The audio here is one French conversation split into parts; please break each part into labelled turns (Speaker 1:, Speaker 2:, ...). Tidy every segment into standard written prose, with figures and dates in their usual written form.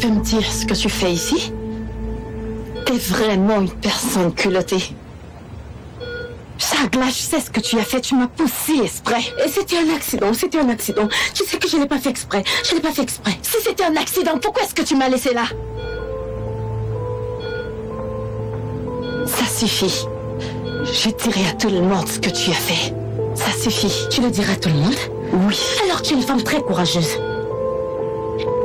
Speaker 1: peux me dire ce que tu fais ici? T'es vraiment une personne culottée. Chagla, je sais ce que tu as fait, tu m'as poussé exprès.
Speaker 2: Et c'était un accident. Tu sais que je l'ai pas fait exprès.
Speaker 1: Si c'était un accident, pourquoi est-ce que tu m'as laissé là? Ça suffit. Je dirai à tout le monde ce que tu as fait. Ça suffit.
Speaker 2: Tu le diras à tout le monde?
Speaker 1: Oui.
Speaker 2: Alors tu es une femme très courageuse.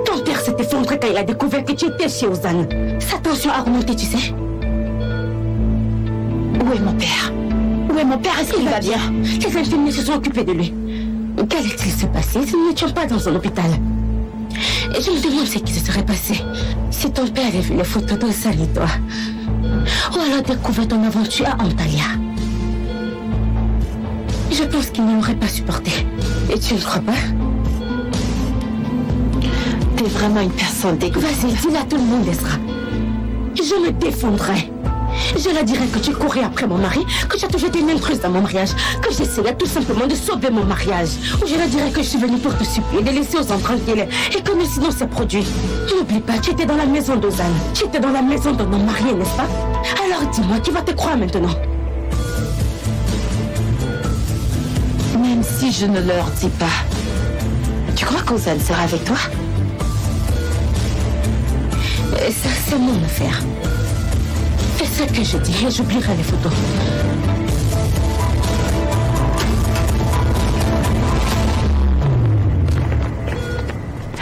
Speaker 2: Ton père s'est effondré quand il a découvert que tu étais chez Ozan. Sa tension a remonté, tu sais.
Speaker 1: Où est mon père? Est-ce qu'il va bien?
Speaker 2: Les infirmiers se sont occupés de lui. Qu'allait-il se passer si nous n'étions pas dans un hôpital? Et je me demande ce qui se serait passé si ton père avait vu les photos d'Ozan et toi. Ou alors découvert ton aventure à Antalya. Je pense qu'il ne l'aurait pas supporté. Et tu ne crois pas?
Speaker 1: T'es vraiment une personne dégoûtante.
Speaker 2: Vas-y, dis-le à tout le monde, Ezra. Je me défendrai. Je leur dirai que tu courais après mon mari, que tu as toujours été une intruse dans mon mariage, que j'essayais tout simplement de sauver mon mariage. Ou je leur dirai que je suis venue pour te supplier de laisser Ozan tranquille et que le silence s'est produit. N'oublie pas, tu étais dans la maison d'Ozan. Tu étais dans la maison de nos mariés, n'est-ce pas? Alors dis-moi, qui va te croire maintenant?
Speaker 1: Même si je ne leur dis pas, tu crois qu'Ozan sera avec toi?
Speaker 2: Ça, c'est mon affaire. Fais ce que je dis et j'oublierai les photos.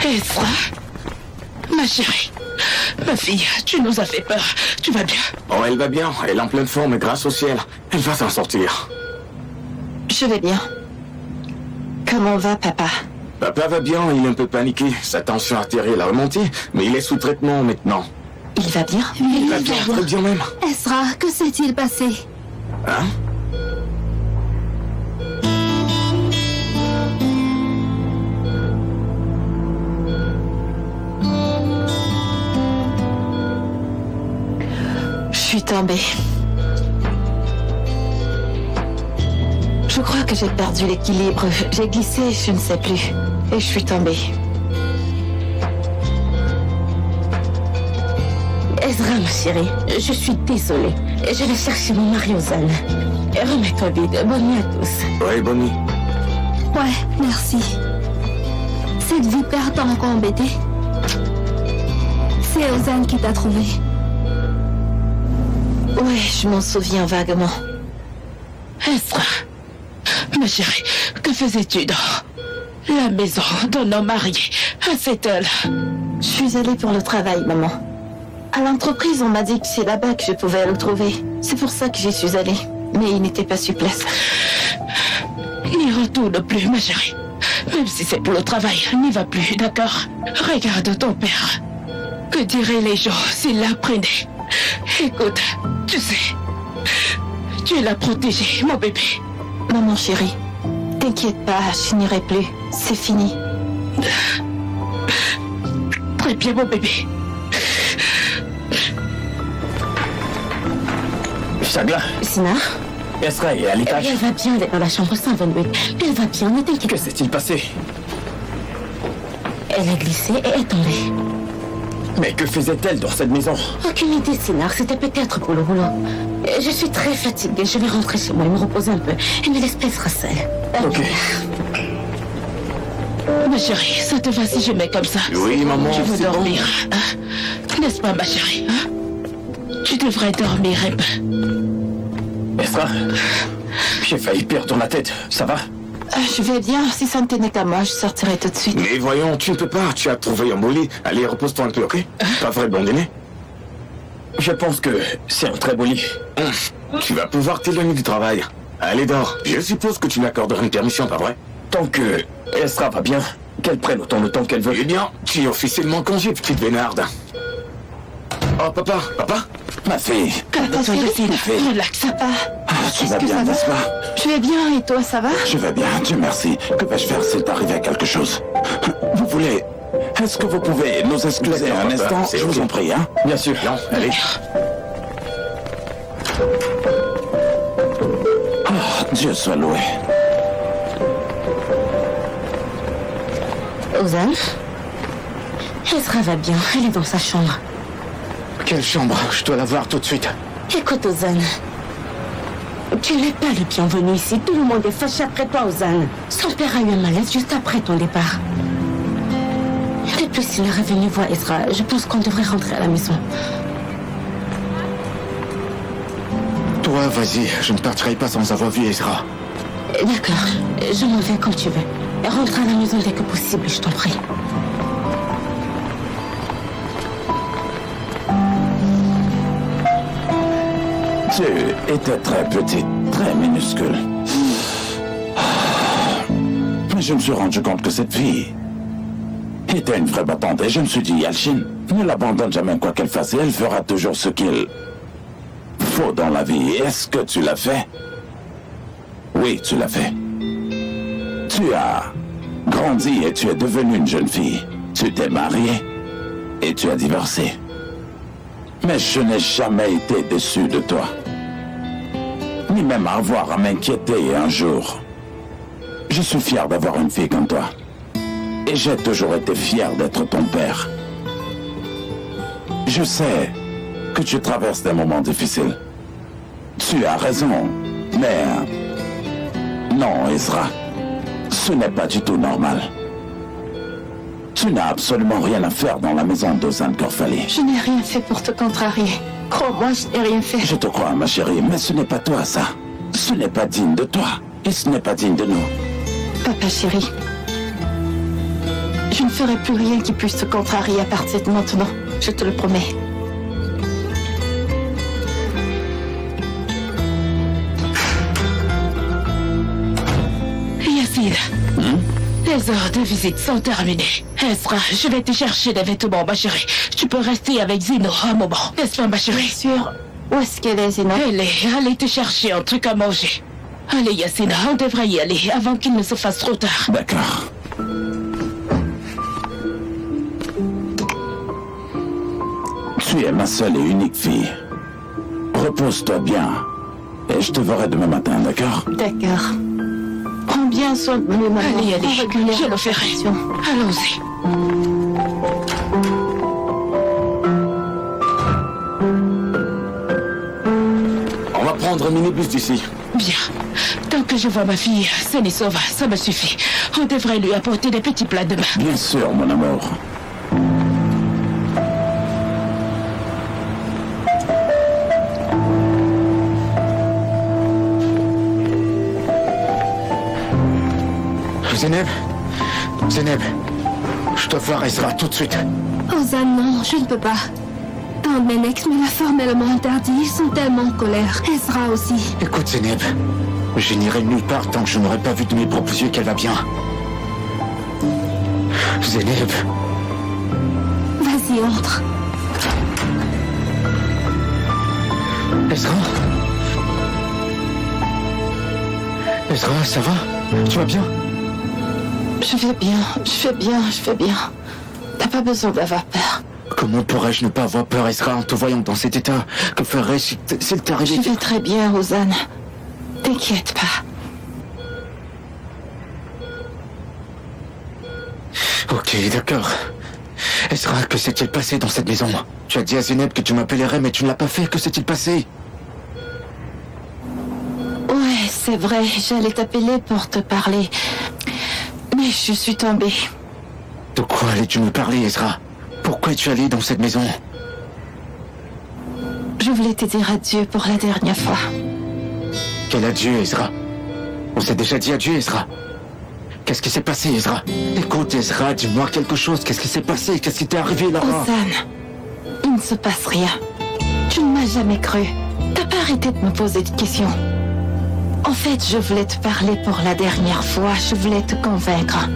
Speaker 3: Ezra, ma chérie, ma fille, tu nous as fait peur. Tu vas bien?
Speaker 4: Oh, elle va bien. Elle est en pleine forme, grâce au ciel. Elle va s'en sortir.
Speaker 1: Je vais bien. Comment va, papa?
Speaker 4: Papa va bien, il est un peu paniqué. Sa tension artérielle a remonté, mais il est sous traitement maintenant.
Speaker 1: Il va bien?
Speaker 4: Il va bien, très bien même.
Speaker 5: Ezra, que s'est-il passé?
Speaker 4: Hein?
Speaker 1: Je suis tombée. Je crois que j'ai perdu l'équilibre. J'ai glissé, je ne sais plus. Et je suis tombée.
Speaker 2: Ezra, ma chérie, je suis désolée. Je vais chercher mon mari Ozan. Remets-toi vite. Bonne nuit à tous.
Speaker 4: Oui, bonne nuit.
Speaker 5: Ouais, merci. Cette vipère t'a encore embêté? C'est Ozan qui t'a trouvé.
Speaker 1: Oui, je m'en souviens vaguement.
Speaker 3: Ezra, ma chérie, que faisais-tu dans la maison de nos mariés à cette heure?
Speaker 1: Je suis allée pour le travail, maman. À l'entreprise, on m'a dit que c'est là-bas que je pouvais le trouver. C'est pour ça que j'y suis allée. Mais il n'était pas sur place.
Speaker 3: N'y retourne plus, ma chérie. Même si c'est pour le travail, n'y va plus, d'accord? Regarde ton père. Que diraient les gens s'ils l'apprenaient? Écoute, tu sais, tu l'as protégé, mon bébé.
Speaker 1: Maman chérie, t'inquiète pas, je n'irai plus. C'est fini.
Speaker 3: Très bien, mon bébé.
Speaker 6: Chagla,
Speaker 2: Sina?
Speaker 6: Ezra est à l'étage.
Speaker 2: Elle va bien, elle est dans la chambre 128. Elle va bien, ne t'inquiète
Speaker 6: Que
Speaker 2: pas.
Speaker 6: s'est-il passé?
Speaker 2: Elle a glissé et est tombée.
Speaker 6: Mais que faisait-elle dans cette maison?
Speaker 2: Aucune idée, Sinar. C'était peut-être pour le rouleau. Je suis très fatiguée. Je vais rentrer chez moi et me reposer un peu. Et me laisse sera seule.
Speaker 6: Ok.
Speaker 3: Ma chérie, ça te va si je mets comme ça?
Speaker 4: Oui, maman,
Speaker 3: Tu veux
Speaker 4: c'est
Speaker 3: dormir, hein? N'est-ce pas, ma chérie, hein? Tu devrais dormir un peu.
Speaker 6: Ezra, j'ai failli perdre la tête. Ça va?
Speaker 1: Je vais bien. Si ça ne tenait qu'à moi, je sortirai tout de suite.
Speaker 4: Mais voyons, tu ne peux pas. Tu as trouvé un beau lit. Allez, repose-toi un peu, ok? Pas vrai, bon dîner?
Speaker 6: Je pense que c'est un très beau lit.
Speaker 4: Tu vas pouvoir t'éloigner du travail. Allez, dors. Je suppose que tu m'accorderas une permission, pas vrai?
Speaker 6: Tant que Ezra va bien, qu'elle prenne autant de temps qu'elle veut.
Speaker 4: Eh bien, tu es officiellement en congé, petite Bénarde. Oh, papa,
Speaker 6: Ma fille,
Speaker 3: Calme-toi, Yacine. Relax.
Speaker 1: Papa,
Speaker 7: Tu vas bien, n'est-ce pas?
Speaker 1: je vais bien et toi, ça va?
Speaker 7: Je vais bien, Dieu merci. Que vais-je faire s'il t'arrivait quelque chose? Vous voulez... Est-ce que vous pouvez nous excuser
Speaker 4: D'accord,
Speaker 7: un
Speaker 4: papa,
Speaker 7: instant?
Speaker 4: c'est
Speaker 7: Je vous
Speaker 4: ok.
Speaker 7: en prie, hein?
Speaker 6: bien sûr.
Speaker 4: Non, allez.
Speaker 7: Dieu soit loué.
Speaker 2: Ozan? Ezra va bien, elle est dans sa chambre.
Speaker 8: Quelle chambre? Je dois la voir tout de suite.
Speaker 2: Écoute, Ozan. Tu n'es pas le bienvenu ici. Tout le monde est fâché après toi, Ozan. Son père a eu un malaise juste après ton départ. Et plus, il est revenu voir Ezra. Je pense qu'on devrait rentrer à la maison.
Speaker 8: Toi, vas-y, je ne partirai pas sans avoir vu Ezra.
Speaker 2: D'accord, je m'en vais comme tu veux. Rentre à la maison dès que possible, je t'en prie.
Speaker 7: Tu étais très petite, très minuscule. Mais je me suis rendu compte que cette fille était une vraie battante. Et je me suis dit, Yalchin ne l'abandonne jamais quoi qu'elle fasse. Et elle fera toujours ce qu'il faut dans la vie. Est-ce que tu l'as fait? Oui, tu l'as fait. Tu as grandi et tu es devenue une jeune fille. Tu t'es mariée et tu as divorcé. Mais je n'ai jamais été déçu de toi. Ni même à avoir à m'inquiéter un jour. Je suis fier d'avoir une fille comme toi. Et j'ai toujours été fier d'être ton père. Je sais que tu traverses des moments difficiles. Tu as raison, mais... non, Ezra. Ce n'est pas du tout normal. Tu n'as absolument rien à faire dans la maison d'Ozan Korfali.
Speaker 1: Je n'ai rien fait pour te contrarier. Crois-moi, je n'ai rien fait.
Speaker 7: Je te crois, ma chérie, mais ce n'est pas toi, ça. Ce n'est pas digne de toi. Et ce n'est pas digne de nous.
Speaker 1: Papa chéri, je ne ferai plus rien qui puisse te contrarier à partir de maintenant. Je te le promets.
Speaker 3: Yacine, les heures de visite sont terminées. Ezra, je vais te chercher des vêtements, ma chérie. Tu peux rester avec Zino un moment, n'est-ce pas, ma chérie?
Speaker 1: Bien sûr. Où est-ce qu'elle est, Zino?
Speaker 3: Allez te chercher un truc à manger. Allez, Yacine, on devrait y aller avant qu'il ne se fasse trop tard.
Speaker 7: D'accord. Tu es ma seule et unique fille. Repose-toi bien. Et je te verrai demain matin, d'accord?
Speaker 1: D'accord. Prends bien soin de nous, maman.
Speaker 3: Allez,
Speaker 1: Prends régulièrement
Speaker 3: je le ferai.
Speaker 1: attention.
Speaker 3: Allons-y.
Speaker 4: On va prendre un minibus d'ici.
Speaker 3: Bien. Tant que je vois ma fille saine et sauve, ça me suffit. On devrait lui apporter des petits plats demain.
Speaker 7: Bien sûr, mon amour.
Speaker 8: Zeynep, je dois voir Ezra tout de suite.
Speaker 5: Ozan, non, je ne peux pas. Un de mes ex me l'a formellement interdit. Ils sont tellement en colère. Ezra aussi.
Speaker 8: Écoute, Zeynep, je n'irai nulle part tant que je n'aurai pas vu de mes propres yeux qu'elle va bien. Zeynep.
Speaker 5: Vas-y, entre.
Speaker 8: Ezra? Ezra, ça va? Tu vas bien?
Speaker 1: Je vais bien. T'as pas besoin d'avoir peur.
Speaker 8: Comment pourrais-je ne pas avoir peur, Ezra, en te voyant dans cet état? Que ferais-je s'il t'arrivait?
Speaker 1: Je vais très bien, Ozan. T'inquiète pas.
Speaker 8: Ok, d'accord. Ezra, que s'est-il passé dans cette maison? Tu as dit à Zeynep que tu m'appellerais, mais tu ne l'as pas fait. Que s'est-il passé?
Speaker 1: Ouais, c'est vrai, j'allais t'appeler pour te parler. Mais je suis tombée.
Speaker 8: De quoi allais-tu me parler, Ezra? Pourquoi es-tu allé dans cette maison?
Speaker 1: Je voulais te dire adieu pour la dernière fois.
Speaker 8: Quel adieu, Ezra? On s'est déjà dit adieu, Ezra. Qu'est-ce qui s'est passé, Ezra? Écoute, Ezra, dis-moi quelque chose. Qu'est-ce qui s'est passé? Qu'est-ce qui t'est arrivé, Laura?
Speaker 1: Ozan, il ne se passe rien. Tu ne m'as jamais cru. T'as pas arrêté de me poser des questions. En fait, je voulais te parler pour la dernière fois. Je voulais te convaincre.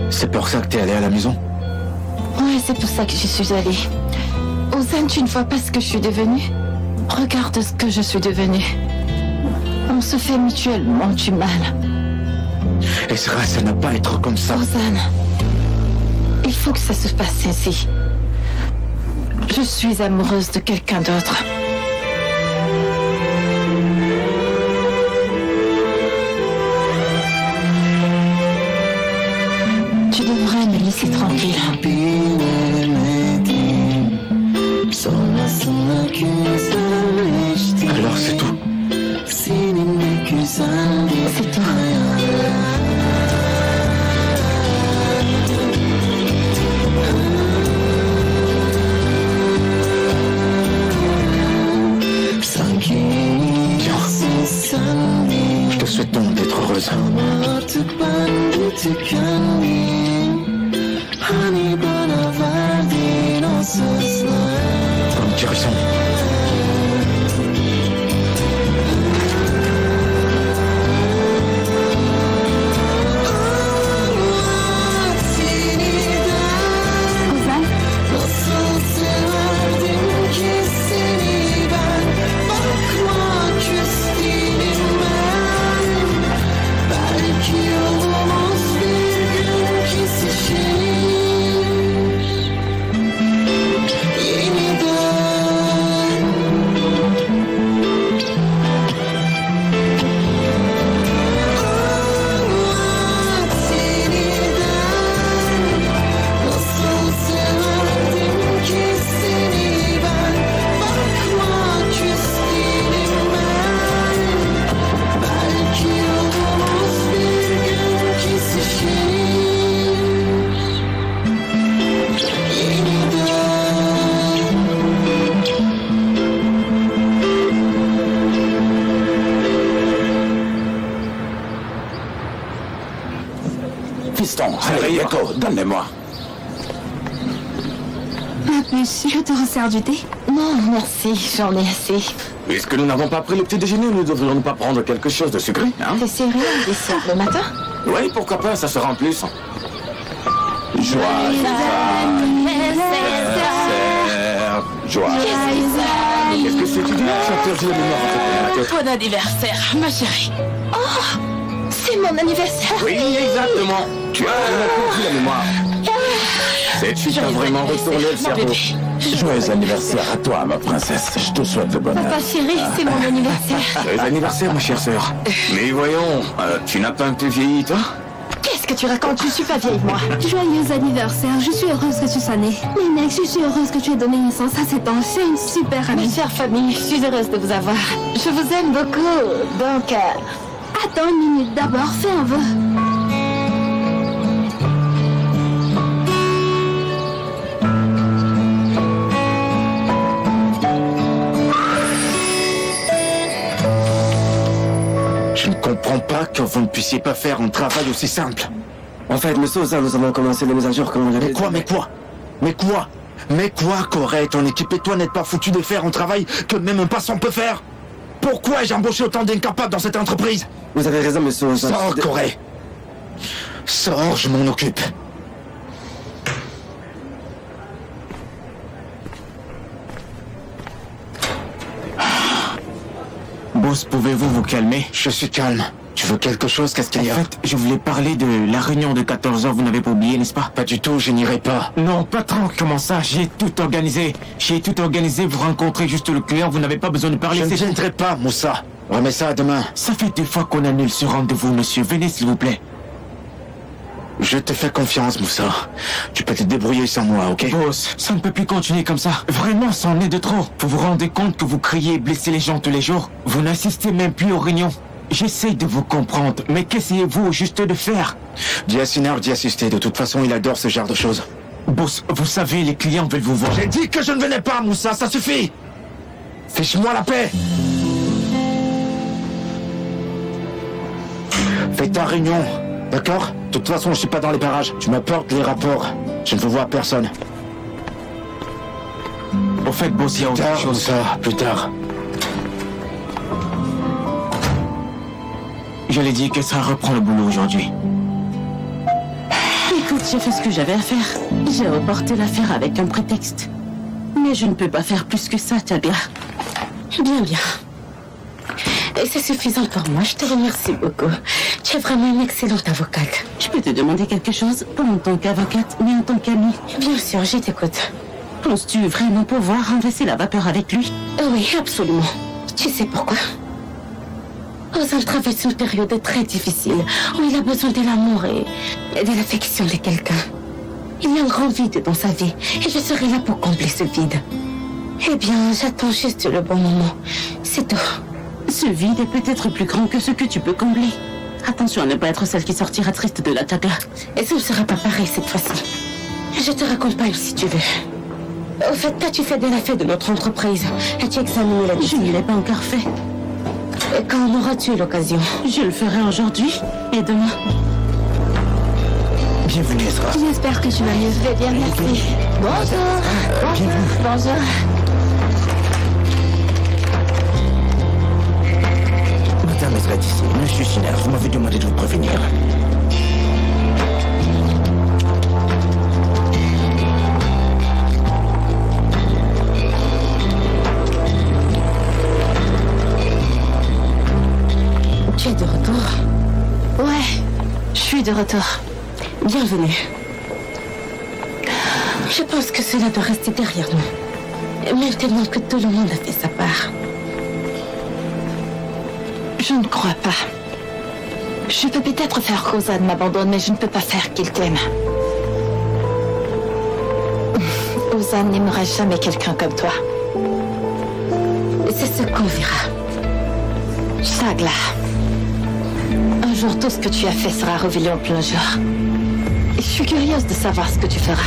Speaker 8: C'est pour ça que t'es allé à la maison?
Speaker 1: Ouais, c'est pour ça que j'y suis allée. Ozan, tu ne vois pas ce que je suis devenue? Regarde ce que je suis devenue. On se fait mutuellement du mal.
Speaker 8: Ezra, ça n'a pas à être comme ça.
Speaker 1: Ozan, il faut que ça se passe ainsi. Je suis amoureuse de quelqu'un d'autre. Tu devrais me laisser tranquille.
Speaker 8: Alors c'est tout.
Speaker 1: C'est tout.
Speaker 8: Je te souhaite donc d'être heureuse. Comme tu ressens.
Speaker 7: Fiston, allez, Echo, donne-les-moi.
Speaker 5: Ma puce, je te resserre du thé.
Speaker 1: Non, merci, j'en ai assez.
Speaker 4: Puisque nous n'avons pas pris le petit déjeuner, nous devrions pas prendre quelque chose de sucré, hein?
Speaker 1: T'es sérieux, on dessert le matin?
Speaker 4: Oui, pourquoi pas, ça sera en plus.
Speaker 7: Joyeux
Speaker 4: Qu'est-ce que c'est que tu dis? J'ai perdu la mémoire en fait dans la tête.
Speaker 3: Bon anniversaire, ma chérie.
Speaker 1: C'est mon anniversaire.
Speaker 4: Oui, exactement. Tu as vraiment perdu la mémoire. Tu t'as vraiment retourné le cerveau.
Speaker 7: Joyeux anniversaire à toi, ma princesse. Je te souhaite le bonheur.
Speaker 1: Papa chéri, c'est mon anniversaire.
Speaker 4: Joyeux anniversaire, ma chère sœur. Mais voyons, tu n'as pas un peu vieilli, toi?
Speaker 1: Qu'est-ce que tu racontes? Je suis pas vieille, moi.
Speaker 5: Joyeux anniversaire, je suis heureuse que tu sois née. Nenex, je suis heureuse que tu aies donné naissance à cet ange. C'est une super amie.
Speaker 1: Ma chère famille, je suis heureuse de vous avoir. Je vous aime beaucoup, donc...
Speaker 5: Attends une minute, d'abord, fais un vœu.
Speaker 8: Je ne comprends pas que vous ne puissiez pas faire un travail aussi simple.
Speaker 6: En fait, monsieur Oza, nous avons commencé les mises à jour comme on l'avait dit.
Speaker 8: Mais quoi, Corée, ton équipe et toi n'êtes pas foutus de faire un travail que même un passant peut faire? Pourquoi ai-je embauché autant d'incapables dans cette entreprise?
Speaker 6: Vous avez raison, monsieur Oza.
Speaker 8: Sors, Corée. Sors, je m'en occupe.
Speaker 9: Boss, pouvez-vous vous calmer?
Speaker 8: Je suis calme. Tu veux quelque chose? Qu'est-ce qu'il y a?
Speaker 9: En fait, je voulais parler de la réunion de 14h, vous n'avez pas oublié, n'est-ce pas?
Speaker 8: Pas du tout, je n'irai pas.
Speaker 9: Non, patron, comment ça? J'ai tout organisé. Vous rencontrez juste le client, vous n'avez pas besoin de parler.
Speaker 8: Je ne viendrai pas, Moussa. Remets ça à demain.
Speaker 9: Ça fait 2 fois qu'on annule ce rendez-vous, monsieur. Venez, s'il vous plaît.
Speaker 8: Je te fais confiance, Moussa. Tu peux te débrouiller sans moi, ok?
Speaker 9: Boss, ça ne peut plus continuer comme ça. Vraiment, c'en est de trop. Vous vous rendez compte que vous criez et blessez les gens tous les jours? Vous n'assistez même plus aux réunions. J'essaie de vous comprendre, mais qu'essayez-vous au juste de faire?
Speaker 8: Dis à Sinar d'y assister. De toute façon, il adore ce genre de choses.
Speaker 9: Boss, vous savez, les clients veulent vous voir.
Speaker 8: J'ai dit que je ne venais pas, Moussa, ça suffit! Fiche-moi la paix! Fais ta réunion, d'accord? De toute façon, je suis pas dans les parages. Tu m'apportes les rapports. Je ne veux voir personne.
Speaker 9: Au fait, boss, il y a autre chose.
Speaker 8: Moussa, plus tard.
Speaker 9: Je l'ai dit qu'Esra reprend le boulot aujourd'hui.
Speaker 2: Écoute, j'ai fait ce que j'avais à faire. J'ai reporté l'affaire avec un prétexte. Mais je ne peux pas faire plus que ça, Tabia. Bien. Et c'est suffisant pour moi, je te remercie beaucoup. Tu es vraiment une excellente avocate. Je peux te demander quelque chose? Pas en tant qu'avocate, mais en tant qu'amie. Bien sûr, je t'écoute. Penses-tu vraiment pouvoir renverser la vapeur avec lui? Oui, absolument. Tu sais pourquoi? Ozan traverse une période très difficile où il a besoin de l'amour et de l'affection de quelqu'un. Il y a un grand vide dans sa vie et je serai là pour combler ce vide. Eh bien, j'attends juste le bon moment. C'est tout.
Speaker 3: Ce vide est peut-être plus grand que ce que tu peux combler. Attention à ne pas être celle qui sortira triste de la saga.
Speaker 2: Et ça ne sera pas pareil cette fois-ci. Je te raccompagne si tu veux. Au fait, qu'as-tu fait de la fête de notre entreprise? As-tu examiné la
Speaker 3: Je ne l'ai pas encore fait.
Speaker 2: Et quand en auras-tu l'occasion?
Speaker 3: Je le ferai aujourd'hui et demain.
Speaker 8: Bienvenue, Ezra.
Speaker 5: J'espère que tu vas mieux.
Speaker 1: Je vais bien, merci. Bonjour.
Speaker 8: Bienvenue.
Speaker 1: Bonjour.
Speaker 8: Madame Ezra est ici. Monsieur Schiner, vous m'avez demandé de vous prévenir.
Speaker 2: Tu es de retour?
Speaker 1: Ouais, je suis de retour.
Speaker 2: Bienvenue. Je pense que cela doit rester derrière nous. Maintenant que tout le monde a fait sa part.
Speaker 1: Je ne crois pas. Je peux peut-être faire qu'Ozan m'abandonne, mais je ne peux pas faire qu'il t'aime. Ozan n'aimera jamais quelqu'un comme toi.
Speaker 2: C'est ce qu'on verra.
Speaker 1: Shagla. Un jour, tout ce que tu as fait sera révélé en plein jour. Et je suis curieuse de savoir ce que tu feras.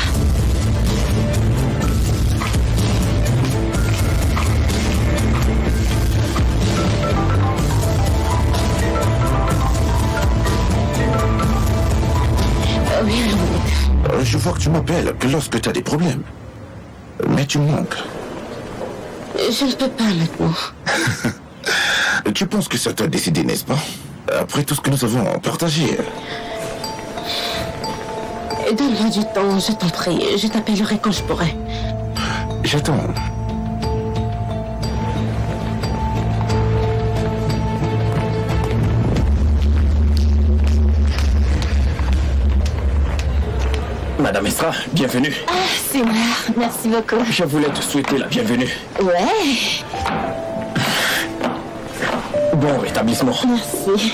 Speaker 2: Oui,
Speaker 7: Je vois que tu m'appelles que lorsque tu as des problèmes. Mais tu manques.
Speaker 2: je ne peux pas maintenant.
Speaker 7: Tu penses que ça t'a décidé, n'est-ce pas? Après tout ce que nous avons partagé.
Speaker 2: Donne-moi du temps, je t'en prie. Je t'appellerai quand je pourrai.
Speaker 7: J'attends.
Speaker 6: Madame Ezra, bienvenue.
Speaker 1: Ah, c'est moi. Merci beaucoup.
Speaker 6: Je voulais te souhaiter la bienvenue.
Speaker 1: Ouais,
Speaker 6: Bon rétablissement.
Speaker 1: merci.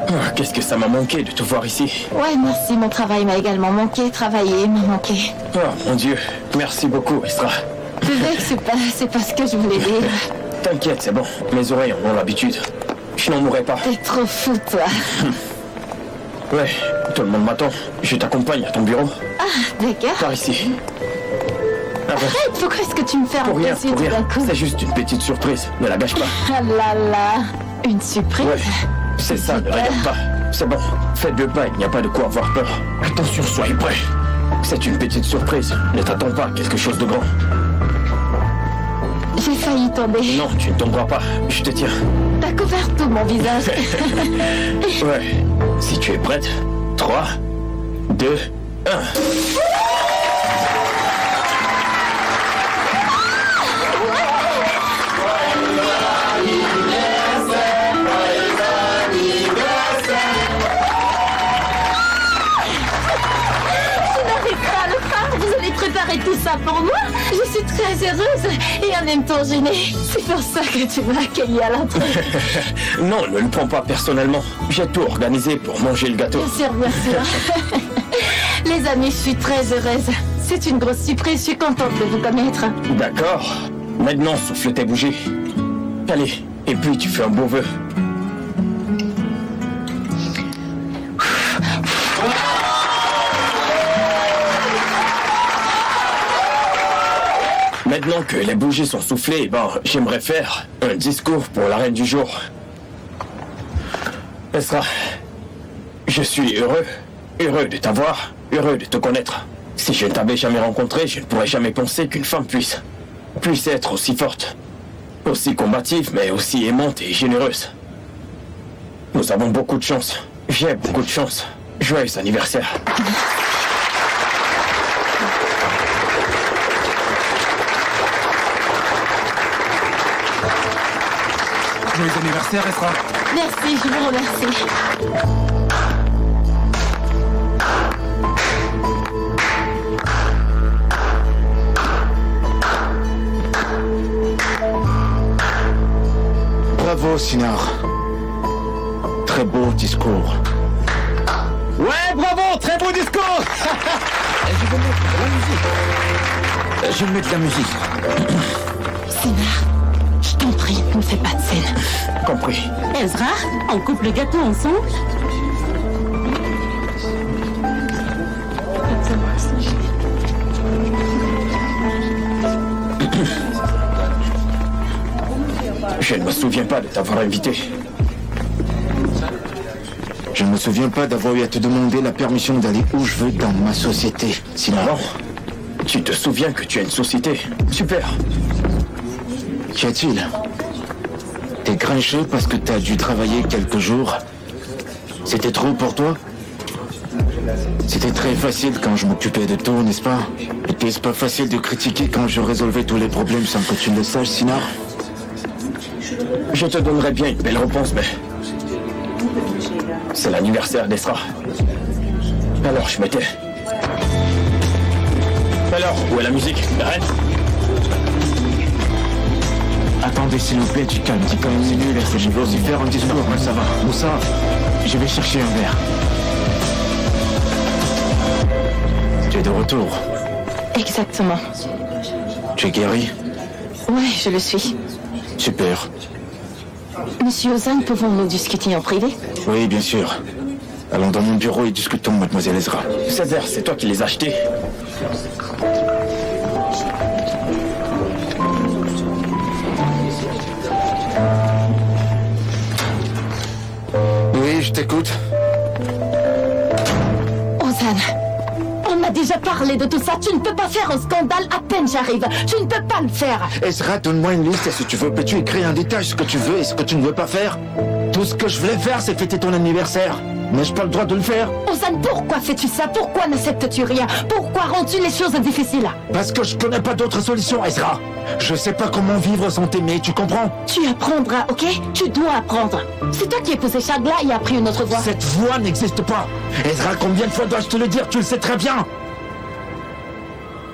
Speaker 6: Ah, qu'est-ce que ça m'a manqué de te voir ici.
Speaker 1: Ouais, merci. Mon travail m'a également manqué. Travailler m'a manqué.
Speaker 6: Oh mon Dieu, merci beaucoup Ezra.
Speaker 1: Te vexe pas, c'est pas ce que je voulais dire.
Speaker 6: T'inquiète, c'est bon. Mes oreilles en ont l'habitude. Je n'en mourrai pas.
Speaker 1: T'es trop fou, toi.
Speaker 6: Ouais, tout le monde m'attend. Je t'accompagne à ton bureau.
Speaker 1: D'accord.
Speaker 6: Par ici. Ah bon,
Speaker 1: Arrête, pourquoi est-ce que tu me fais un
Speaker 6: pour rien,
Speaker 1: plaisir
Speaker 6: pour
Speaker 1: tout d'un
Speaker 6: rien.
Speaker 1: coup?
Speaker 6: C'est juste une petite surprise. Ne la gâche pas.
Speaker 1: Ah là là, une surprise.
Speaker 6: Ouais, c'est ça, ne la gâche pas. C'est bon, fais 2 pas, il n'y a pas de quoi avoir peur. Attention, soyez prêts. C'est une petite surprise. Ne t'attends pas à quelque chose de grand.
Speaker 1: J'ai failli tomber.
Speaker 6: Non, tu ne tomberas pas. Je te tiens.
Speaker 1: T'as couvert tout mon visage.
Speaker 6: Ouais. Si tu es prête, 3, 2, 1.
Speaker 1: Vous avez préparé tout ça pour moi? Je suis très heureuse et en même temps gênée. C'est pour ça que tu m'as accueillie à l'entrée.
Speaker 6: Non, ne le prends pas personnellement. J'ai tout organisé pour manger le gâteau.
Speaker 1: Bien sûr, bien sûr. Les amis, je suis très heureuse. C'est une grosse surprise, je suis contente de vous connaître.
Speaker 6: D'accord. Maintenant, souffle tes bougies. Allez, et puis tu fais un beau vœu. Maintenant que les bougies sont soufflées, j'aimerais faire un discours pour la reine du jour. Ezra, je suis heureux de t'avoir, heureux de te connaître. Si je ne t'avais jamais rencontré, je ne pourrais jamais penser qu'une femme puisse être aussi forte, aussi combative, mais aussi aimante et généreuse. Nous avons beaucoup de chance. J'ai beaucoup de chance. Joyeux anniversaire.
Speaker 9: Joyeux anniversaire, Ezra.
Speaker 1: Merci, je vous remercie.
Speaker 8: Bravo, Sinar. très beau discours.
Speaker 9: Ouais, bravo, très beau discours.
Speaker 8: Je vais mettre de la musique.
Speaker 1: Sinar, je t'en prie, ne fais pas de scène.
Speaker 6: Compris.
Speaker 2: Ezra, on coupe le gâteau ensemble?
Speaker 6: Je ne me souviens pas de t'avoir invité.
Speaker 8: Je ne me souviens pas d'avoir eu à te demander la permission d'aller où je veux dans ma société. Sinon,
Speaker 6: Non. Tu te souviens que tu as une société. Super.
Speaker 8: qu'y a-t-il? T'es grinché parce que t'as dû travailler quelques jours. C'était trop pour toi? C'était très facile quand je m'occupais de tout, n'est-ce pas? Était-ce pas facile de critiquer quand je résolvais tous les problèmes sans que tu le saches, Sinar?
Speaker 6: Je te donnerais bien une belle réponse, mais... C'est l'anniversaire d'Esra. Alors, je me tais. Alors, où est la musique? Arrête.
Speaker 9: Attendez, s'il vous plaît, du calme. Dis quand même c'est nul, je vais aussi faire un discours, mais ça va. Moussa, je vais chercher un verre.
Speaker 8: Tu es de retour.
Speaker 1: Exactement.
Speaker 8: Tu es guéri?
Speaker 1: Ouais, je le suis.
Speaker 8: Super.
Speaker 1: Monsieur Ozan, pouvons-nous discuter en privé?
Speaker 8: Oui, bien sûr. Allons dans mon bureau et discutons, mademoiselle Ezra.
Speaker 6: Ces verres, c'est toi qui les as achetés.
Speaker 8: Oui, je t'écoute.
Speaker 2: Ozan, on a déjà parlé de tout ça. Tu ne peux pas faire un scandale à peine j'arrive. Tu ne peux pas le faire.
Speaker 8: Ezra, donne-moi une liste si tu veux. Peux-tu écrire en détail ce que tu veux et ce que tu ne veux pas faire? Tout ce que je voulais faire, c'est fêter ton anniversaire. N'ai-je pas le droit de le faire?
Speaker 2: Ozan, pourquoi fais-tu ça? Pourquoi n'acceptes-tu rien? Pourquoi rends-tu les choses difficiles?
Speaker 8: Parce que je connais pas d'autre solution, Ezra. Je sais pas comment vivre sans t'aimer, tu comprends?
Speaker 2: Tu apprendras, ok? Tu dois apprendre. C'est toi qui as épousé Shagla et a pris une autre voie.
Speaker 8: Cette voie n'existe pas. Ezra, combien de fois dois-je te le dire? Tu le sais très bien.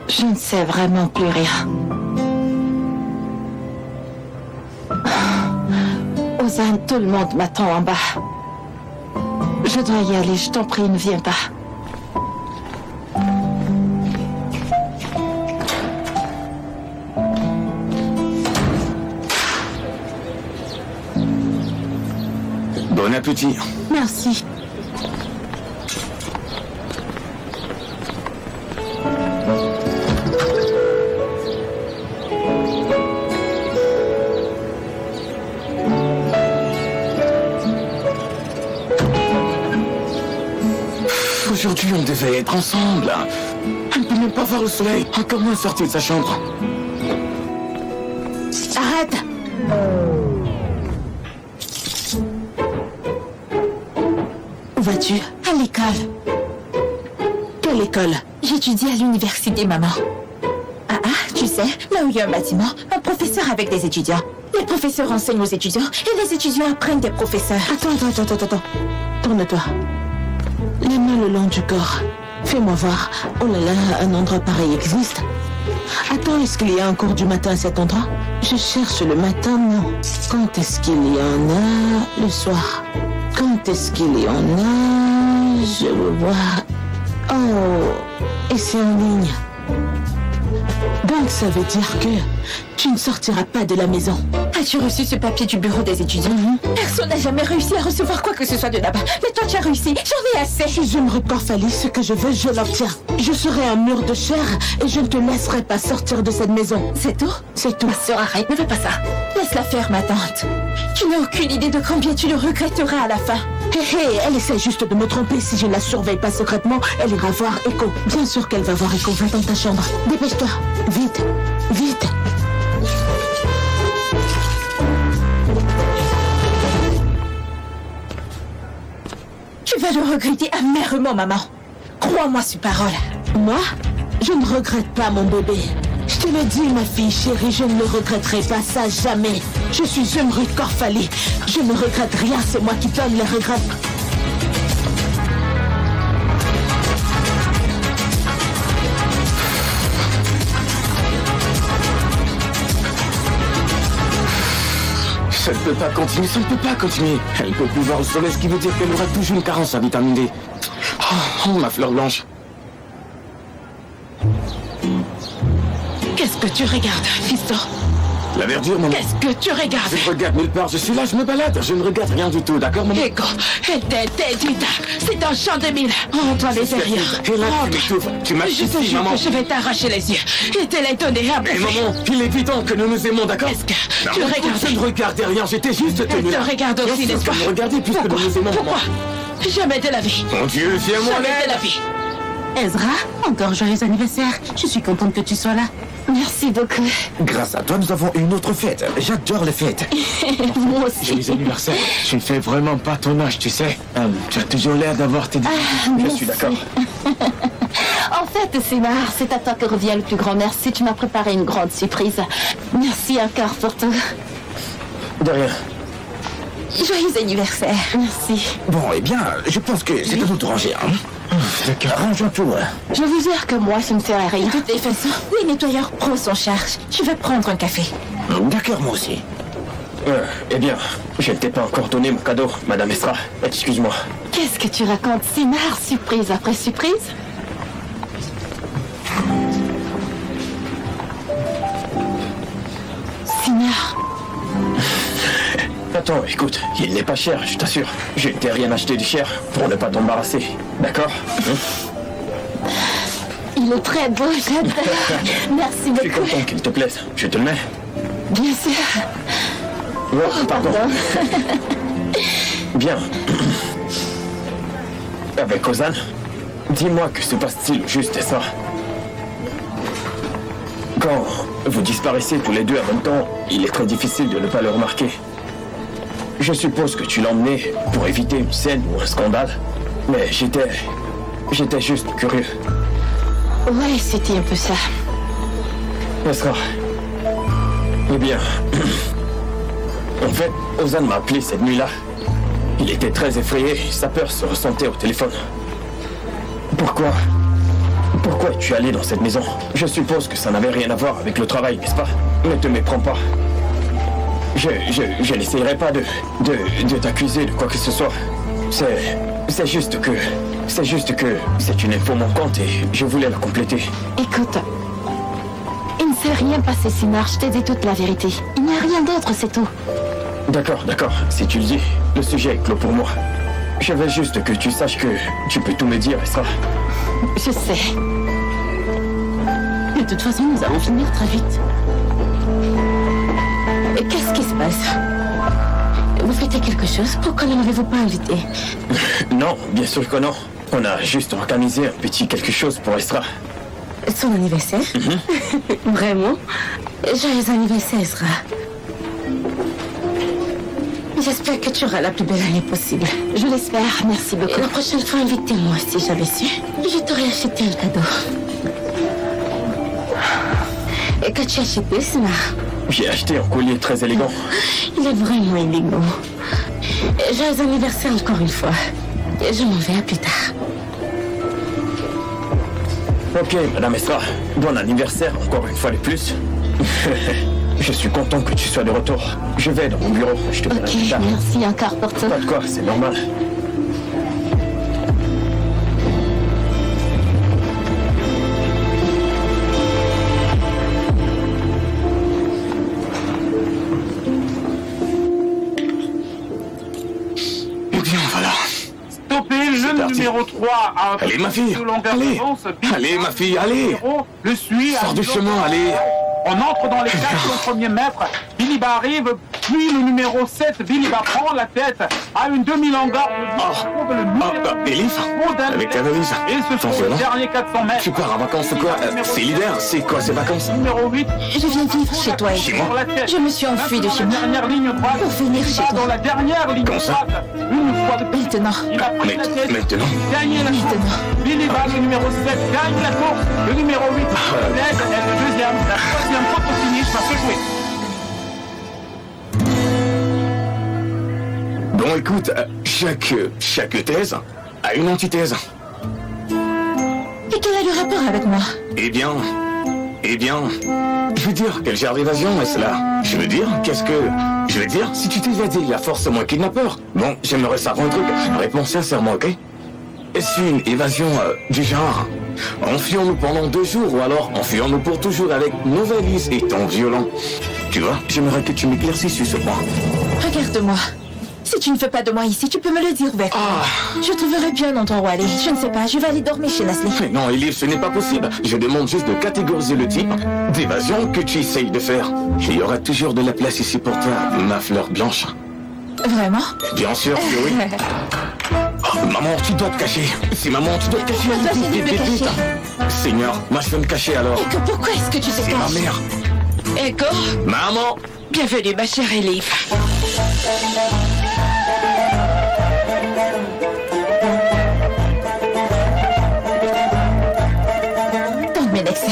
Speaker 1: Je ne sais vraiment plus rien. Ozan, tout le monde m'attend en bas. Je dois y aller, je t'en prie, ne viens pas.
Speaker 4: Bon appétit.
Speaker 2: Merci.
Speaker 4: Aujourd'hui, on devait être ensemble. Elle ne peut même pas voir le soleil. Comment sortir de sa chambre?
Speaker 2: Arrête! Où vas-tu? À l'école. Quelle école? J'étudie à l'université, maman. Tu sais, là où il y a un bâtiment, un professeur avec des étudiants. Les professeurs enseignent aux étudiants et les étudiants apprennent des professeurs. Attends. Tourne-toi. Les mains le long du corps. Fais-moi voir. Oh là là, un endroit pareil existe. Attends, est-ce qu'il y a un cours du matin à cet endroit? Je cherche le matin, non. Quand est-ce qu'il y en a? Le soir. Quand est-ce qu'il y en a? Je veux voir. Oh, et c'est en ligne. Donc ça veut dire que tu ne sortiras pas de la maison. As-tu reçu ce papier du bureau des étudiants? Personne n'a jamais réussi à recevoir quoi que ce soit de là-bas. Mais toi tu as réussi, j'en ai assez. Si je me Corfali, ce que je veux, je l'obtiens. Je serai un mur de chair et je ne te laisserai pas sortir de cette maison. C'est tout? C'est tout. Ma sœur, arrête, ne fais pas ça. Laisse-la faire, ma tante. Tu n'as aucune idée de combien tu le regretteras à la fin. Hé, elle essaie juste de me tromper. Si je ne la surveille pas secrètement, elle ira voir Echo. Bien sûr qu'elle va voir Echo. Va dans ta chambre. Dépêche-toi. Vite. Tu vas le regretter amèrement, maman. Crois-moi sur parole. Moi? Je ne regrette pas, mon bébé. Je te le dis, ma fille chérie, je ne le regretterai pas, ça jamais. Je suis Zumrude Corfali. Je ne regrette rien, c'est moi qui donne les regrets.
Speaker 4: Ça ne peut pas continuer, ça ne peut pas continuer. Elle ne peut plus voir le soleil, ce qui veut dire qu'elle aura toujours une carence en vitamine D. Oh, ma fleur blanche.
Speaker 3: Qu'est-ce que tu regardes, fiston?
Speaker 4: La verdure, maman.
Speaker 3: Qu'est-ce que tu regardes?
Speaker 4: Je regarde nulle part, je suis là, je me balade. Je ne regarde rien du tout, d'accord, maman?
Speaker 3: Ego, elle t'est interdite. C'est un champ de mille. Rentre à l'intérieur.
Speaker 4: Et là, tu m'étouffes. Tu m'as
Speaker 3: Je te
Speaker 4: ici,
Speaker 3: jure
Speaker 4: maman.
Speaker 3: que je vais t'arracher les yeux. Est-elle étonnée à
Speaker 4: Mais maman, il est évident que nous nous aimons, d'accord?
Speaker 3: Qu'est-ce que
Speaker 4: Non,
Speaker 3: tu
Speaker 4: mais
Speaker 3: regardes?
Speaker 4: je ne regardais rien, j'étais juste tenu
Speaker 3: Elle
Speaker 4: là.
Speaker 3: te regarde
Speaker 4: Bien
Speaker 3: aussi,
Speaker 4: sûr
Speaker 3: n'est-ce
Speaker 4: que
Speaker 3: pas?
Speaker 4: vous regardez puisque nous nous aimons, maman.
Speaker 3: Pourquoi? Jamais de la vie.
Speaker 4: Mon Dieu, viens-moi
Speaker 3: Jamais de
Speaker 4: l'aide.
Speaker 3: la vie.
Speaker 2: Ezra, encore joyeux anniversaire. Je suis contente que tu sois là.
Speaker 1: Merci beaucoup.
Speaker 10: Grâce à toi, nous avons une autre fête. J'adore les fêtes.
Speaker 1: Moi aussi.
Speaker 9: Joyeux anniversaire. Tu ne fais vraiment pas ton âge, tu sais. Tu as toujours l'air d'avoir tes...
Speaker 6: Je suis d'accord.
Speaker 1: En fait, Sinar, c'est à toi que revient le plus grand merci. Tu m'as préparé une grande surprise. Merci encore pour tout.
Speaker 6: De rien.
Speaker 1: Joyeux anniversaire. Merci.
Speaker 10: Bon, eh bien, je pense que c'est à nous de ranger. Hein. Rangeons tout.
Speaker 1: Je vous jure que moi, je ne ferai rien. De toute façon, les nettoyeurs pro sont charge. Je vais prendre un café.
Speaker 10: D'accord, moi aussi.
Speaker 6: Eh bien, je ne t'ai pas encore donné mon cadeau, Madame Esra. Excuse-moi.
Speaker 1: Qu'est-ce que tu racontes, Sinar? Surprise après surprise? Sinar.
Speaker 6: Attends, écoute, il n'est pas cher, je t'assure. Je ne t'ai rien acheté de cher pour ne pas t'embarrasser. D'accord?
Speaker 1: Il est très beau, j'adore. Merci
Speaker 6: Je suis
Speaker 1: beaucoup.
Speaker 6: content qu'il te plaise. Je te le mets.
Speaker 1: Bien sûr.
Speaker 6: Oh, pardon. Bien. Avec Ozan, dis-moi que se passe-t-il au juste, et ça? Quand vous disparaissez tous les deux en même temps, il est très difficile de ne pas le remarquer. Je suppose que tu l'as emmené pour éviter une scène ou un scandale, mais j'étais juste curieux.
Speaker 1: Ouais, c'était un peu ça.
Speaker 6: Esra. Eh bien, en fait, Ozan m'a appelé cette nuit-là. Il était très effrayé, sa peur se ressentait au téléphone. Pourquoi es-tu allé dans cette maison? Je suppose que ça n'avait rien à voir avec le travail, n'est-ce pas? Ne te méprends pas. Je n'essayerai pas de t'accuser de quoi que ce soit. C'est juste que c'est une info manquante et je voulais la compléter.
Speaker 1: Écoute, il ne s'est rien passé, Sinar. Je t'ai dit toute la vérité. Il n'y a rien d'autre, c'est tout.
Speaker 6: D'accord. Si tu le dis, le sujet est clos pour moi. Je veux juste que tu saches que tu peux tout me dire, Esra.
Speaker 1: Je sais.
Speaker 2: De toute façon, nous allons finir très vite.
Speaker 1: Et qu'est-ce qui se passe?
Speaker 2: Vous fêtez quelque chose? Pourquoi ne m'avez-vous pas invité?
Speaker 6: Non, bien sûr que non. On a juste organisé un petit quelque chose pour Esra.
Speaker 2: Son anniversaire? Vraiment? Joyeux anniversaire, Ezra. J'espère que tu auras la plus belle année possible.
Speaker 1: Je l'espère. Merci
Speaker 2: Et
Speaker 1: beaucoup.
Speaker 2: la prochaine fois, invitez-moi si j'avais su. Je t'aurais acheté un cadeau. Et que tu as acheté, Sinar?
Speaker 6: J'ai acheté un collier très élégant.
Speaker 2: Il est vraiment élégant. Joyeux anniversaire encore une fois. Je m'en vais à plus tard.
Speaker 6: Ok, Madame Esra. Bon anniversaire encore une fois de plus. Je suis content que tu sois de retour. Je vais dans mon bureau. Je te verrai
Speaker 1: Ok,
Speaker 6: plus tard.
Speaker 1: merci encore pour tout.
Speaker 6: Pas de quoi, c'est normal.
Speaker 4: Eh bien, voilà.
Speaker 11: Stoppez le
Speaker 4: parti.
Speaker 11: numéro 3 à
Speaker 4: Allez, ma fille,
Speaker 11: de longueur
Speaker 4: allez.
Speaker 11: d'avance.
Speaker 4: Allez, ma fille, allez.
Speaker 11: Le suit.
Speaker 4: Sors du chemin, allez.
Speaker 11: On entre dans les 4 premiers mètres. Billy arrive, puis le numéro 7, Billy prend la tête à une demi-longueur.
Speaker 4: Elif, avec ta valise.
Speaker 11: Et ce sont
Speaker 4: Attention,
Speaker 11: les
Speaker 4: non?
Speaker 11: derniers 400 mètres.
Speaker 4: Tu pars en vacances ou quoi? C'est l'hiver, c'est quoi ces vacances?
Speaker 11: Numéro 8.
Speaker 1: Je viens vivre chez toi,
Speaker 4: Chez moi?
Speaker 1: Je me suis enfuie de chez moi.
Speaker 11: Dernière ligne droite.
Speaker 1: Pour venir chez toi.
Speaker 11: Dans la dernière ligne
Speaker 4: Comme ça?
Speaker 11: droite. Une fois de plus.
Speaker 1: Maintenant.
Speaker 11: Il a pris la tête.
Speaker 4: Maintenant.
Speaker 11: Gagné la course. Billy le numéro 7, gagne la course. Le numéro 8, Ned est le deuxième. La troisième photo finish va se jouer.
Speaker 4: Bon, écoute, chaque thèse a une antithèse.
Speaker 2: Et quel est le rapport avec moi?
Speaker 4: Eh bien,
Speaker 6: Eh bien, je veux dire, quel genre d'évasion est-ce là? Je veux dire, Je veux dire, si tu t'évades, il y a forcément kidnappeur. Bon, j'aimerais savoir un truc. Réponds sincèrement, ok? Est-ce une évasion du genre? Enfuons-nous pendant 2 jours ou alors enfuons-nous pour toujours avec nos valises et ton violon? Tu vois, j'aimerais que tu m'éclaircisses sur ce point.
Speaker 1: Regarde-moi. Si tu ne veux pas de moi ici, tu peux me le dire ouvertement. Je trouverai bien un endroit où aller. Je ne sais pas, je vais aller dormir chez Nasli.
Speaker 6: Mais non, Elif, ce n'est pas possible. Je demande juste de catégoriser le type d'évasion que tu essayes de faire. Il y aura toujours de la place ici pour toi, ma fleur blanche.
Speaker 1: Vraiment?
Speaker 6: Bien sûr que oui. Oh, maman, tu dois te cacher. Si maman, tu dois te cacher.
Speaker 1: Vite.
Speaker 6: Seigneur, moi je vais me cacher alors.
Speaker 1: Echo, pourquoi est-ce que tu te
Speaker 6: C'est
Speaker 1: caches?
Speaker 6: ma mère.
Speaker 3: Echo,
Speaker 6: Maman!
Speaker 3: bienvenue ma chère Elif.
Speaker 1: Tante Ménexé.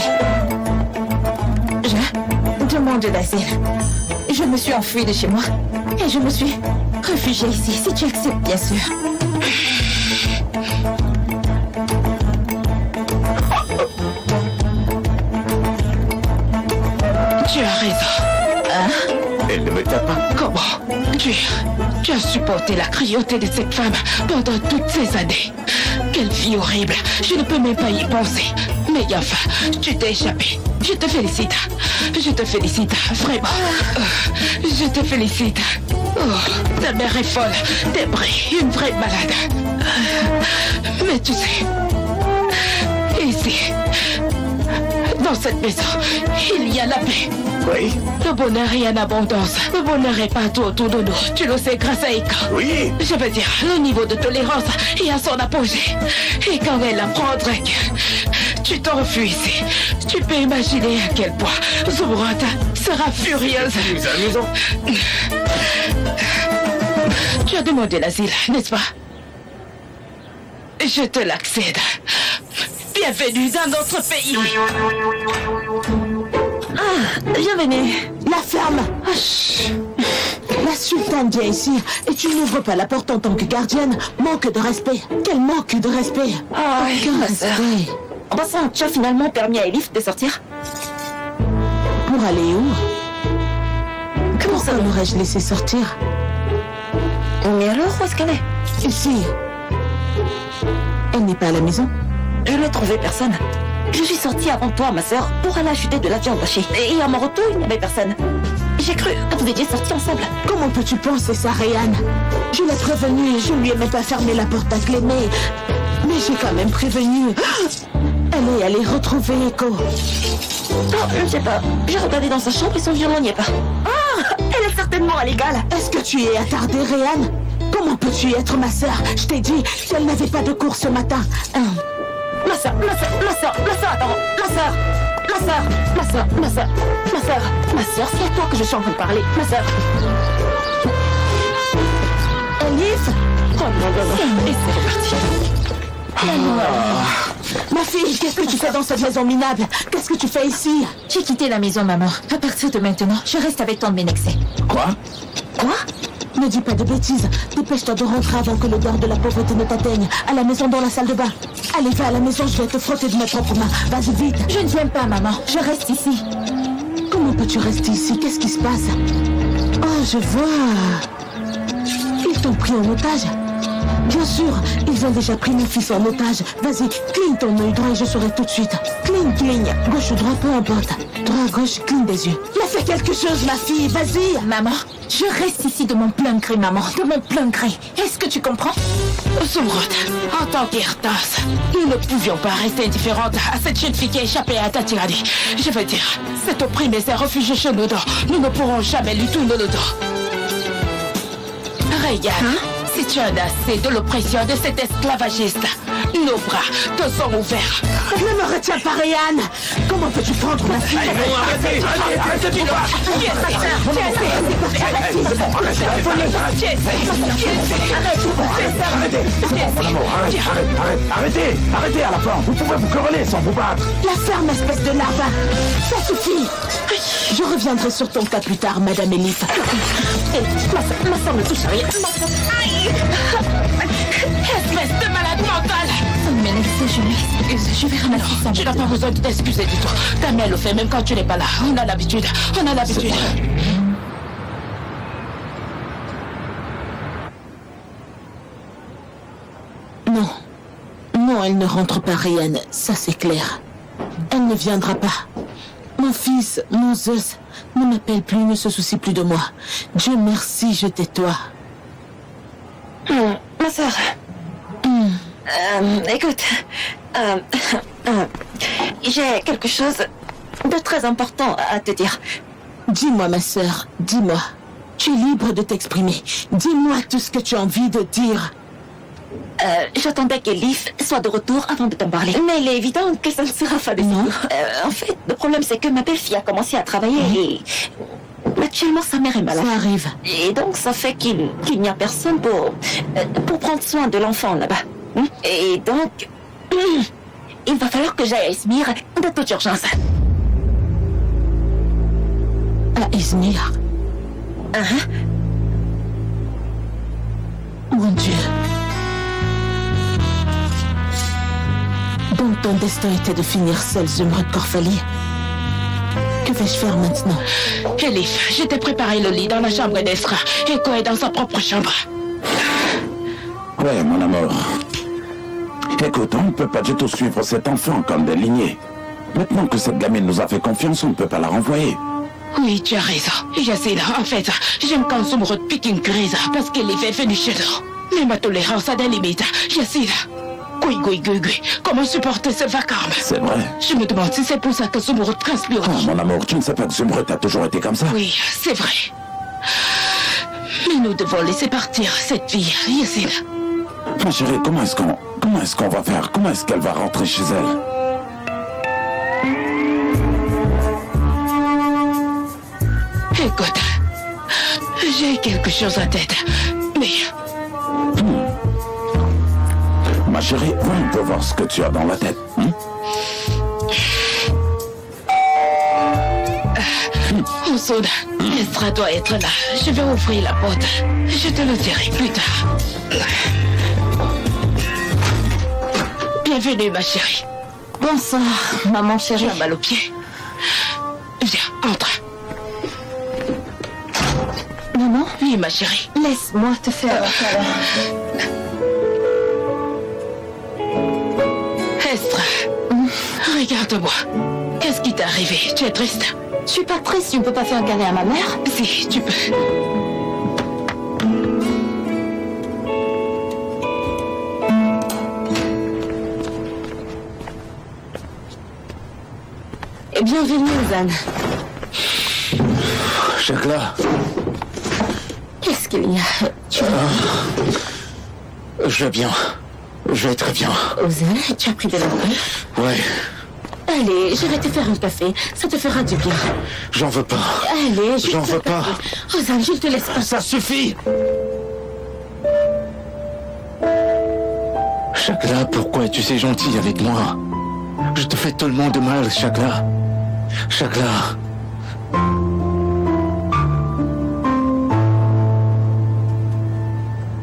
Speaker 1: Je demande d'asile. Je me suis enfuie de chez moi et je me suis réfugiée ici, si tu acceptes, bien sûr.
Speaker 3: Tu as raison.
Speaker 6: Elle ne me tape pas.
Speaker 3: Comment? Tu as supporté la cruauté de cette femme pendant toutes ces années. Quelle vie horrible. Je ne peux même pas y penser. Mais enfin, tu t'es échappé. Je te félicite. Je te félicite, vraiment. Je te félicite. Oh, ta mère est folle, débris, une vraie malade. Mais tu sais, ici, dans cette maison, il y a la paix.
Speaker 6: Oui?
Speaker 3: Le bonheur est en abondance. Le bonheur est partout autour de nous. Tu le sais grâce à Eka.
Speaker 6: Oui?
Speaker 3: Je veux dire, le niveau de tolérance est à son apogée. Et quand elle apprendra que tu t'enfuis ici, tu peux imaginer à quel point Zumurata sera furieuse.
Speaker 6: Nous amusons.
Speaker 3: Tu as demandé l'asile, n'est-ce pas? Je te l'accède. Bienvenue dans notre pays.
Speaker 2: Bienvenue. La ferme. La sultane vient ici et tu n'ouvres pas la porte en tant que gardienne. Manque de respect. Quel manque de respect.
Speaker 1: Quel
Speaker 2: Quel
Speaker 1: respect.
Speaker 2: respect.
Speaker 1: En passant, tu as finalement permis à Elif de sortir?
Speaker 2: Pour aller où?
Speaker 1: Comment ça?
Speaker 2: Pourquoi l'aurais-je laissé sortir?
Speaker 1: Mais alors, où est-ce qu'elle est?
Speaker 2: Ici. Elle n'est pas à la maison.
Speaker 1: Je n'ai trouvé personne. Je suis sortie avant toi, ma sœur, pour aller acheter de la viande hachée. Et à mon retour, il n'y avait personne. J'ai cru que vous étiez sortis ensemble.
Speaker 2: Comment peux-tu penser ça, Rayane? Je l'ai prévenue et je ne lui ai même pas fermé la porte à clé, mais j'ai quand même prévenu. Elle est allée retrouver Echo.
Speaker 1: Oh, je ne sais pas. J'ai regardé dans sa chambre et son violon n'y est pas. Ah, elle est certainement à l'égal.
Speaker 2: Est-ce que tu es attardée, Rayane? Comment peux-tu être ma sœur? Je t'ai dit qu'elle n'avait pas de cours ce matin.
Speaker 1: Ma sœur, attends. Ma sœur, c'est à toi que je suis en train de parler. Ma sœur.
Speaker 2: Elif?
Speaker 1: Oh non. Et c'est reparti.
Speaker 2: Ma fille, qu'est-ce que tu fais dans cette maison minable? Qu'est-ce que tu fais ici?
Speaker 1: J'ai quitté la maison, maman. À partir de maintenant, je reste avec Tante Ménexé.
Speaker 6: Quoi?
Speaker 1: Quoi?
Speaker 2: Ne dis pas de bêtises. Dépêche-toi de rentrer avant que l'odeur de la pauvreté ne t'atteigne. À la maison, dans la salle de bain. Allez, va à la maison, je vais te frotter de mes propres mains. Vas-y, vite.
Speaker 1: Je ne viens pas, maman. Je reste ici.
Speaker 2: Comment peux-tu rester ici? Qu'est-ce qui se passe? Oh, je vois. Ils t'ont pris en otage? Bien sûr, ils ont déjà pris mon fils en otage. Vas-y, cligne ton œil droit et je saurai tout de suite. Cligne. Gauche ou droit, peu importe. Droit, gauche, cligne des yeux. Mais fais quelque chose, ma fille, vas-y.
Speaker 1: Maman, je reste ici de mon plein gré, maman. De mon plein gré. Est-ce que tu comprends?
Speaker 3: Zumurata, en tant qu'Irtas, nous ne pouvions pas rester indifférentes à cette jeune fille qui a échappé à ta tyrannie. Je veux dire, cette opprimée s'est réfugiée chez nous. Nous ne pourrons jamais lui tourner le dos. Regarde, si tu en as assez de l'oppression de cet esclavagiste, nos bras te sont ouverts.
Speaker 2: Ne me retiens pas, Rayane. Comment peux-tu prendre ma fille?
Speaker 6: Arrêtez!
Speaker 10: Arrêtez à la fin. Vous pouvez vous quereller sans vous battre.
Speaker 2: La ferme, espèce de larbin. Ça suffit. Je reviendrai sur ton cas plus tard, Madame Elif.
Speaker 1: Ma soeur ne touche à rien.
Speaker 3: Espèce de malade mentale!
Speaker 1: Ménexé.
Speaker 2: Je m'excuse, je vais ramasser ça.
Speaker 3: Tu n'as pas besoin de t'excuser du tout. Ta mère le fait même quand tu n'es pas là. On a l'habitude. On a l'habitude.
Speaker 2: Non. Non, elle ne rentre pas, Ryan. Ça, c'est clair. Elle ne viendra pas. Mon fils, mon Zeus, ne m'appelle plus, ne se soucie plus de moi. Dieu merci, je tais-toi.
Speaker 1: Ma sœur. Écoute, j'ai quelque chose de très important à te dire.
Speaker 2: Dis-moi, ma sœur, dis-moi. Tu es libre de t'exprimer. Dis-moi tout ce que tu as envie de dire.
Speaker 1: J'attendais qu'Elif soit de retour avant de t'en parler. Mais il est évident que ça ne sera pas du tout. En fait, le problème c'est que ma belle-fille a commencé à travailler et... Actuellement, sa mère est malade.
Speaker 2: Ça arrive.
Speaker 1: Et donc, ça fait qu'il n'y a personne pour prendre soin de l'enfant là-bas. Et donc, il va falloir que j'aille à Izmir de toute urgence.
Speaker 2: À Izmir? Mon Dieu. Donc ton destin était de finir seul, Zumrud Korfali. Que vais-je faire maintenant?
Speaker 3: Elif, je t'ai préparé le lit dans la chambre d'Esra. Eko est dans sa propre chambre.
Speaker 7: Ouais, mon amour. Écoute, on ne peut pas du tout suivre cet enfant comme des lignées. Maintenant que cette gamine nous a fait confiance, on ne peut pas la renvoyer.
Speaker 3: Oui, tu as raison. Yacine, en fait, j'aime quand Zumrud pique une crise parce qu'Elif est venue chez nous. Mais ma tolérance a des limites. Yacine. Comment supporter ce vacarme?
Speaker 7: C'est vrai.
Speaker 3: Je me demande si c'est pour ça que Zumrud transpire.
Speaker 7: Oh, mon amour, tu ne sais pas que Zumrud a toujours été comme ça?
Speaker 3: Oui, c'est vrai. Mais nous devons laisser partir cette fille, Yacine.
Speaker 7: Ma chérie, comment est-ce qu'on va faire? Comment est-ce qu'elle va rentrer chez elle?
Speaker 3: Écoute, j'ai quelque chose en tête, mais...
Speaker 7: Ma chérie, on peut voir ce que tu as dans la tête.
Speaker 3: Ousoud, Estra doit être là. Je vais ouvrir la porte. Je te le dirai plus tard. Bienvenue, ma chérie.
Speaker 1: Bonsoir, maman chérie.
Speaker 3: Tu as mal aux pieds. Viens, entre.
Speaker 1: Maman?
Speaker 3: Oui, ma chérie.
Speaker 1: Laisse-moi te faire un câlin.
Speaker 3: Estra, regarde-moi. Qu'est-ce qui t'est arrivé? Tu es triste?
Speaker 1: Je suis pas triste, tu ne peux pas faire câlin à ma mère?
Speaker 3: Si, tu peux.
Speaker 2: Et bienvenue, Ozan.
Speaker 8: Shakla.
Speaker 2: Qu'est-ce qu'il y a? Tu vas...
Speaker 8: Je vais bien. Je vais très bien.
Speaker 2: Ozan, tu as pris de l'eau?
Speaker 8: Ouais.
Speaker 2: Allez, je vais te faire un café. Ça te fera du bien.
Speaker 8: J'en veux pas.
Speaker 2: Allez,
Speaker 8: j'en veux pas.
Speaker 2: Ozan, je ne te laisse pas.
Speaker 8: Ça suffit. Shakla, pourquoi es-tu si gentille avec moi? Je te fais tellement de mal, Shakla. Shakla.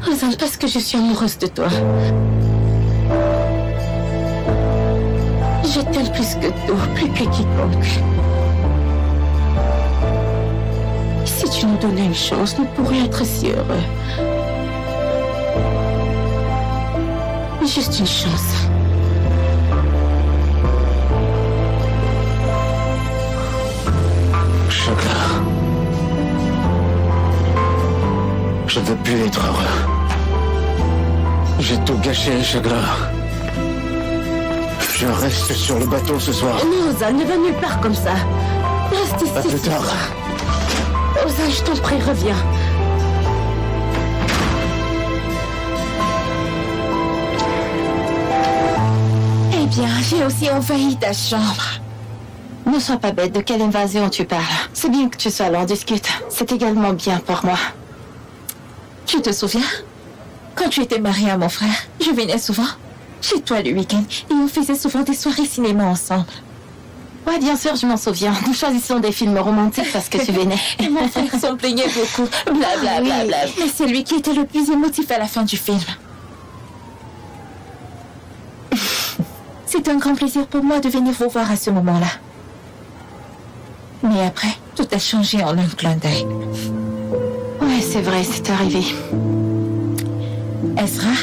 Speaker 2: Ozan, parce que je suis amoureuse de toi. Je t'aime plus que tout, plus que quiconque. Si tu nous donnais une chance, nous pourrions être si heureux. Juste une chance.
Speaker 8: Shakla. Je ne veux plus être heureux. J'ai tout gâché, Shakla. Je reste sur le bateau ce soir.
Speaker 2: Non, Ozan, ne va nulle part comme ça. Reste ici.
Speaker 8: À plus tard.
Speaker 2: Ozan, je t'en prie, reviens.
Speaker 1: Eh bien, j'ai aussi envahi ta chambre. Ne sois pas bête, de quelle invasion tu parles? C'est bien que tu sois là, on discute. C'est également bien pour moi.
Speaker 2: Tu te souviens? Quand tu étais mariée à mon frère, je venais souvent chez toi le week-end et on faisait souvent des soirées cinéma ensemble.
Speaker 1: Ouais, bien sûr, je m'en souviens. Nous choisissions des films romantiques parce que tu venais.
Speaker 2: Et mon frère s'en plaignait beaucoup. Blablabla. Mais c'est lui qui était le plus émotif à la fin du film. C'est un grand plaisir pour moi de venir vous voir à ce moment-là. Mais après, tout a changé en un clin d'œil.
Speaker 1: Ouais, c'est vrai, c'est arrivé.
Speaker 2: Ezra,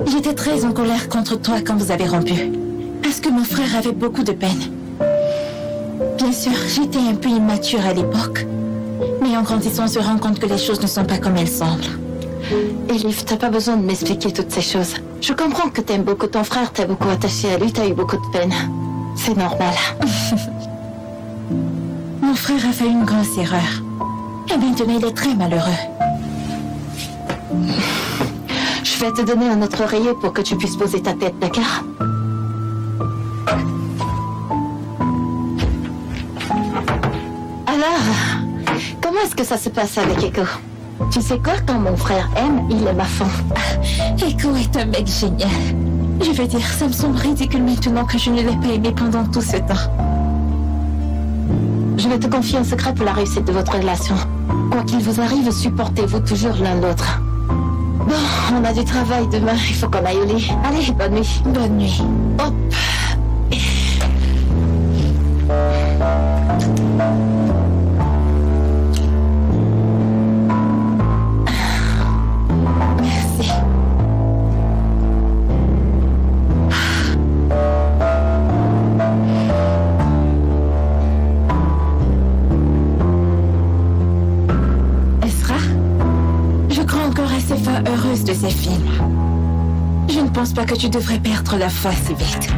Speaker 2: j'étais très en colère contre toi quand vous avez rompu. Parce que mon frère avait beaucoup de peine. Bien sûr, j'étais un peu immature à l'époque. Mais en grandissant, on se rend compte que les choses ne sont pas comme elles semblent.
Speaker 1: Elif, t'as pas besoin de m'expliquer toutes ces choses. Je comprends que t'aimes beaucoup ton frère, t'es beaucoup attaché à lui, t'as eu beaucoup de peine. C'est normal.
Speaker 2: Mon frère a fait une grosse erreur. Et maintenant, il est très malheureux.
Speaker 1: Je vais te donner un autre oreiller pour que tu puisses poser ta tête, d'accord? Alors, comment est-ce que ça se passe avec Echo? Tu sais quoi, quand mon frère aime, il aime à fond.
Speaker 2: Echo est un mec génial. Je veux dire, ça me semble ridicule maintenant que je ne l'ai pas aimé pendant tout ce temps.
Speaker 1: Je vais te confier un secret pour la réussite de votre relation. Quoi qu'il vous arrive, supportez-vous toujours l'un l'autre. Bon, on a du travail demain, il faut qu'on aille au lit. Allez, bonne nuit.
Speaker 2: Bonne nuit.
Speaker 1: Hop.
Speaker 2: Merci. Ezra, je crois encore à ces fins heureuses de ces films. Je ne pense pas que tu devrais perdre la foi si vite.